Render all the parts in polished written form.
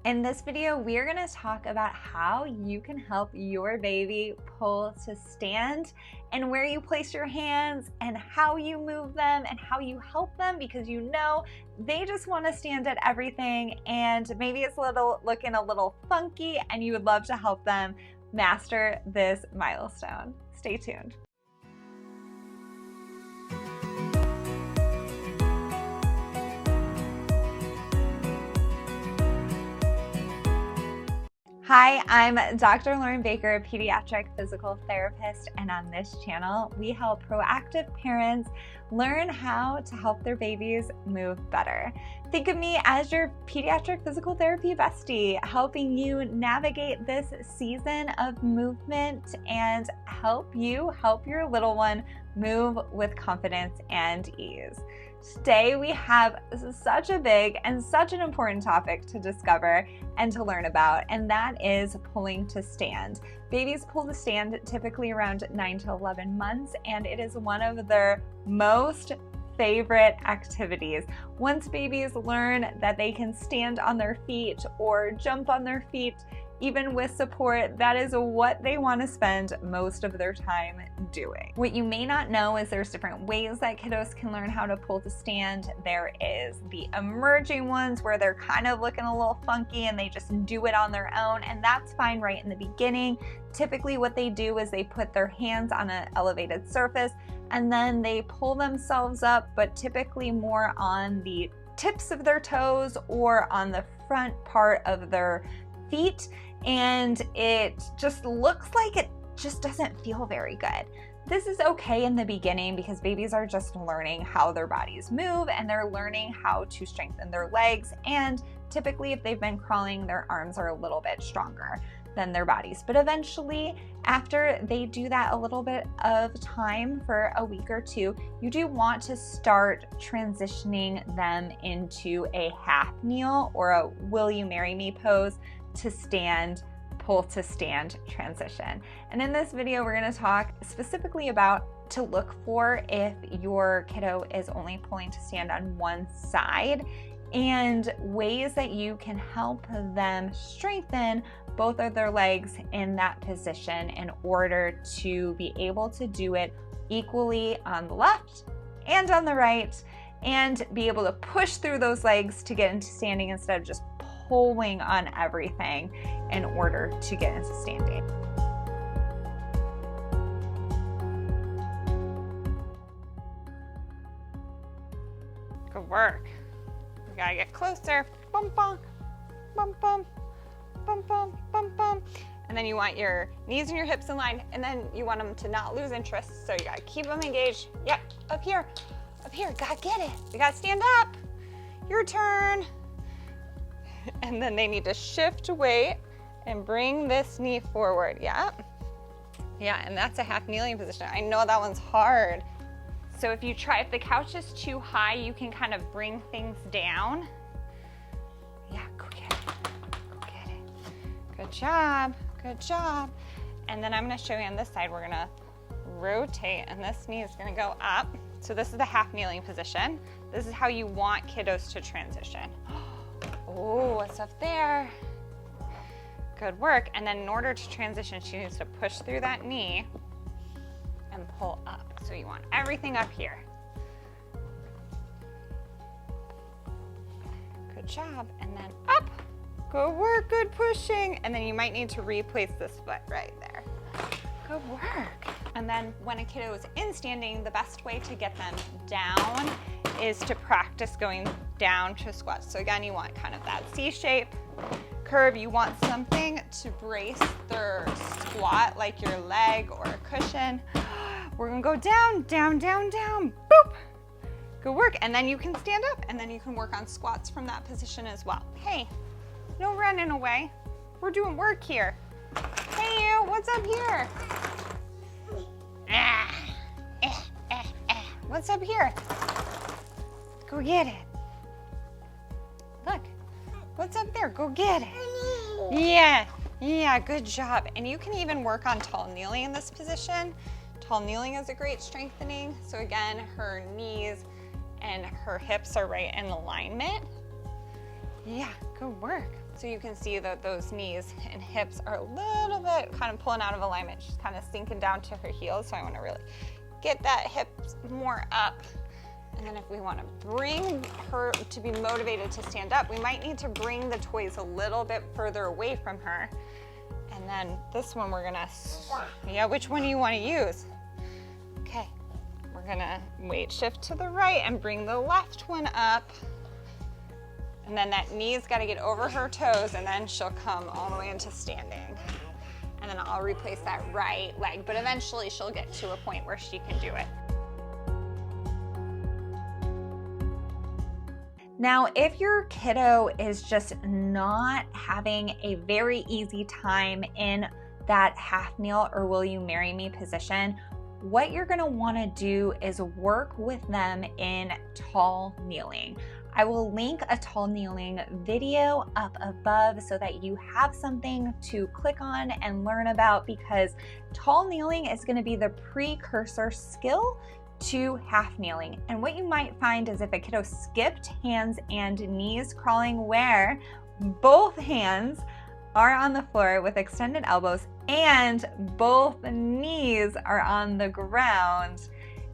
In this video, we are going to talk about how you can help your baby pull to stand and where you place your hands and how you move them and how you help them, because you know they just want to stand at everything and maybe it's looking a little funky and you would love to help them master this milestone. Stay tuned. Hi, I'm Dr. Lauren Baker, Pediatric Physical Therapist, and on this channel, we help proactive parents learn how to help their babies move better. Think of me as your pediatric physical therapy bestie, helping you navigate this season of movement and help you help your little one move with confidence and ease. Today we have such a big and such an important topic to discover and to learn about, and that is pulling to stand. Babies pull to stand typically around 9 to 11 months, and it is one of their most favorite activities. Once babies learn that they can stand on their feet or jump on their feet, even with support, that is what they want to spend most of their time doing. What you may not know is there's different ways that kiddos can learn how to pull to stand. There is the emerging ones where they're kind of looking a little funky and they just do it on their own, and that's fine right in the beginning. Typically what they do is they put their hands on an elevated surface and then they pull themselves up, but typically more on the tips of their toes or on the front part of their feet, and it just looks like it just doesn't feel very good. This is okay in the beginning because babies are just learning how their bodies move and they're learning how to strengthen their legs, and typically if they've been crawling, their arms are a little bit stronger than their bodies. But eventually, after they do that a little bit of time for a week or two, you do want to start transitioning them into a half kneel or a will you marry me pose to stand, pull to stand transition. And in this video, we're going to talk specifically about to look for if your kiddo is only pulling to stand on one side and ways that you can help them strengthen both of their legs in that position in order to be able to do it equally on the left and on the right, and be able to push through those legs to get into standing instead of just pulling on everything in order to get into standing. Good work. We gotta get closer. Bum, bum, bum, bum, bum, bum, bum, bum. And then you want your knees and your hips in line, and then you want them to not lose interest. So you gotta keep them engaged. Yep, up here, gotta get it. You gotta stand up. Your turn. And then they need to shift weight and bring this knee forward. Yeah, and that's a half kneeling position. I know that one's hard. So if the couch is too high, you can kind of bring things down. Yeah, go get it. Good job. And then I'm gonna show you on this side, we're gonna rotate and this knee is gonna go up. So this is the half kneeling position. This is how you want kiddos to transition. Oh, what's up there? Good work. And then in order to transition, she needs to push through that knee and pull up. So you want everything up here. Good job. And then up. Good work, good pushing. And then you might need to replace this foot right there. Good work. And then when a kiddo is in standing, the best way to get them down is to practice going down to squats. So again, you want kind of that C shape curve. You want something to brace their squat, like your leg or a cushion. We're gonna go down, down, down, down, boop. Good work. And then you can stand up and then you can work on squats from that position as well. Hey, no running away. We're doing work here. Hey you, what's up here? What's up here? Go get it. Look, what's up there? Go get it. Yeah, good job. And you can even work on tall kneeling in this position. Tall kneeling is a great strengthening. So again, her knees and her hips are right in alignment. Yeah, good work. So you can see that those knees and hips are a little bit kind of pulling out of alignment. She's kind of sinking down to her heels. So I want to really get that hip more up. And then if we want to bring her to be motivated to stand up, we might need to bring the toys a little bit further away from her. And then this one we're gonna, which one do you want to use? Okay, we're gonna weight shift to the right and bring the left one up. And then that knee's got to get over her toes, and then she'll come all the way into standing. And then I'll replace that right leg, but eventually she'll get to a point where she can do it. Now, if your kiddo is just not having a very easy time in that half kneel or will you marry me position, what you're gonna wanna do is work with them in tall kneeling. I will link a tall kneeling video up above so that you have something to click on and learn about, because tall kneeling is gonna be the precursor skill to half kneeling. And what you might find is if a kiddo skipped hands and knees crawling, where both hands are on the floor with extended elbows and both knees are on the ground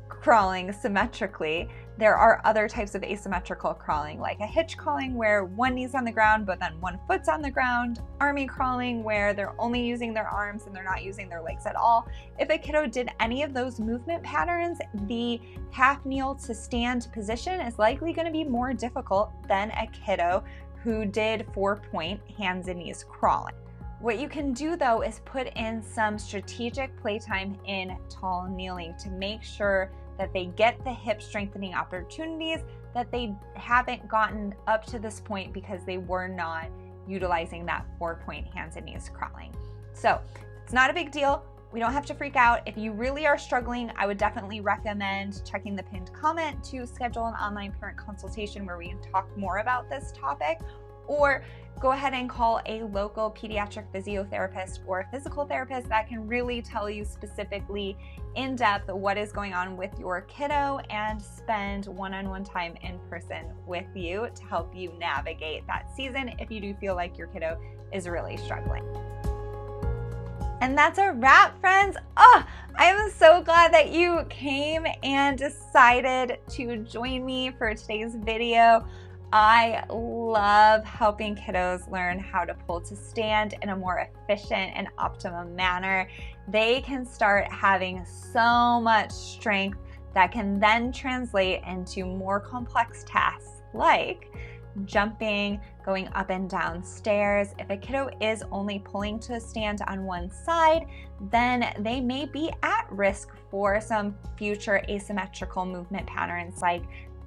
crawling symmetrically, there are other types of asymmetrical crawling, like a hitch crawling where one knee's on the ground but then one foot's on the ground, army crawling where they're only using their arms and they're not using their legs at all. If a kiddo did any of those movement patterns, the half kneel to stand position is likely going to be more difficult than a kiddo who did 4-point hands and knees crawling. What you can do though is put in some strategic playtime in tall kneeling to make sure that they get the hip strengthening opportunities that they haven't gotten up to this point because they were not utilizing that 4-point hands and knees crawling. So it's not a big deal. We don't have to freak out. If you really are struggling, I would definitely recommend checking the pinned comment to schedule an online parent consultation where we can talk more about this topic, or go ahead and call a local pediatric physiotherapist or a physical therapist that can really tell you specifically in depth what is going on with your kiddo and spend one-on-one time in person with you to help you navigate that season if you do feel like your kiddo is really struggling. And that's a wrap, friends. Oh, I am so glad that you came and decided to join me for today's video. I love helping kiddos learn how to pull to stand in a more efficient and optimum manner. They can start having so much strength that can then translate into more complex tasks like jumping, going up and down stairs. If a kiddo is only pulling to stand on one side, then they may be at risk for some future asymmetrical movement patterns, like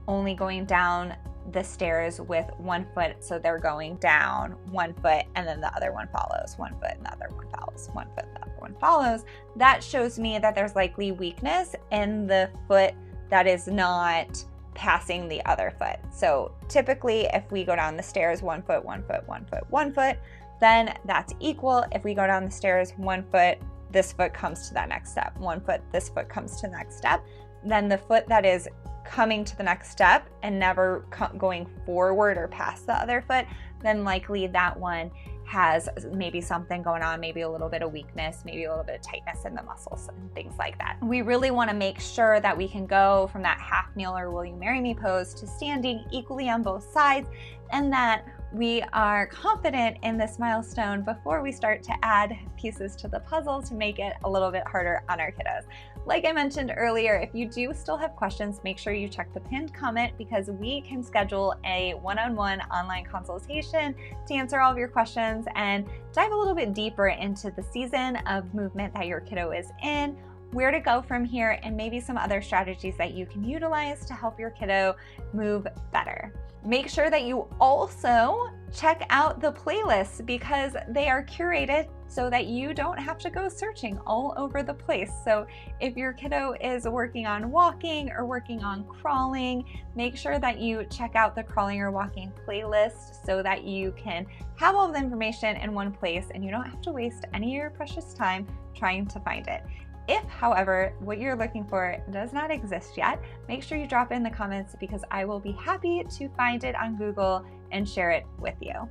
only going down the stairs with one foot, so they're going down one foot and then the other one follows, one foot and the other one follows, one foot and the other one follows. That shows me that there's likely weakness in the foot that is not passing the other foot. So typically if we go down the stairs one foot, one foot, one foot, one foot, then that's equal. If we go down the stairs one foot, this foot comes to that next step, one foot, this foot comes to the next step, then the foot that is coming to the next step and never going forward or past the other foot, then likely that one has maybe something going on, maybe a little bit of weakness, maybe a little bit of tightness in the muscles and things like that. We really want to make sure that we can go from that half kneel or will you marry me pose to standing equally on both sides, and that we are confident in this milestone before we start to add pieces to the puzzle to make it a little bit harder on our kiddos. Like I mentioned earlier, if you do still have questions, make sure you check the pinned comment, because we can schedule a one-on-one online consultation to answer all of your questions and dive a little bit deeper into the season of movement that your kiddo is in, where to go from here, and maybe some other strategies that you can utilize to help your kiddo move better. Make sure that you also check out the playlists, because they are curated so that you don't have to go searching all over the place. So if your kiddo is working on walking or working on crawling, make sure that you check out the crawling or walking playlist so that you can have all the information in one place and you don't have to waste any of your precious time trying to find it. If, however, what you're looking for does not exist yet, make sure you drop it in the comments, because I will be happy to find it on Google and share it with you.